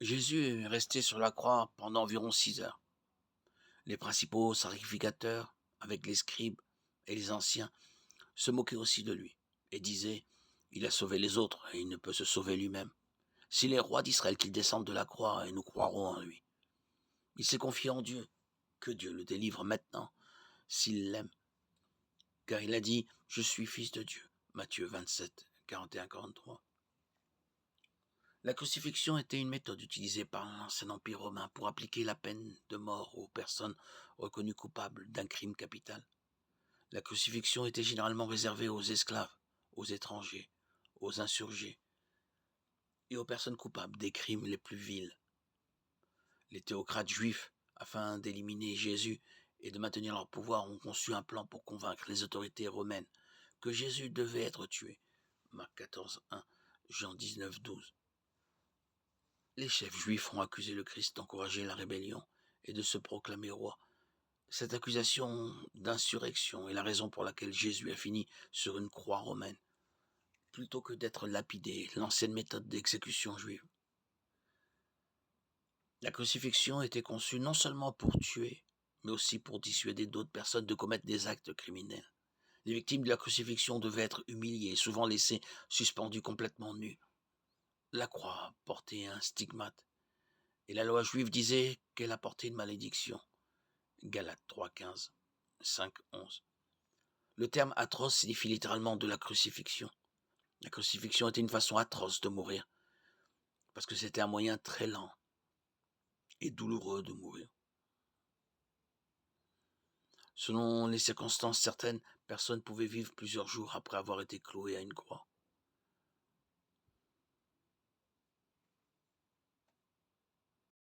Jésus est resté sur la croix pendant environ 6 heures. Les principaux sacrificateurs, avec les scribes et les anciens, se moquaient aussi de lui et disaient: Il a sauvé les autres et il ne peut se sauver lui-même. S'il est roi d'Israël, qu'il descende de la croix et nous croirons en lui. Il s'est confié en Dieu, que Dieu le délivre maintenant, s'il l'aime. Car il a dit: Je suis fils de Dieu. Matthieu 27, 41-43. La crucifixion était une méthode utilisée par l'ancien empire romain pour appliquer la peine de mort aux personnes reconnues coupables d'un crime capital. La crucifixion était généralement réservée aux esclaves, aux étrangers, aux insurgés et aux personnes coupables des crimes les plus vils. Les théocrates juifs, afin d'éliminer Jésus et de maintenir leur pouvoir, ont conçu un plan pour convaincre les autorités romaines que Jésus devait être tué. Marc 14, 1, Jean 19, 12. Les chefs juifs ont accusé le Christ d'encourager la rébellion et de se proclamer roi. Cette accusation d'insurrection est la raison pour laquelle Jésus a fini sur une croix romaine, plutôt que d'être lapidé, l'ancienne méthode d'exécution juive. La crucifixion était conçue non seulement pour tuer, mais aussi pour dissuader d'autres personnes de commettre des actes criminels. Les victimes de la crucifixion devaient être humiliées, souvent laissées suspendues complètement nues. La croix portait un stigmate, et la loi juive disait qu'elle apportait une malédiction. Galates 3,15, 5,11. Le terme atroce signifie littéralement de la crucifixion. La crucifixion était une façon atroce de mourir, parce que c'était un moyen très lent et douloureux de mourir. Selon les circonstances, certaines personnes pouvaient vivre plusieurs jours après avoir été clouées à une croix.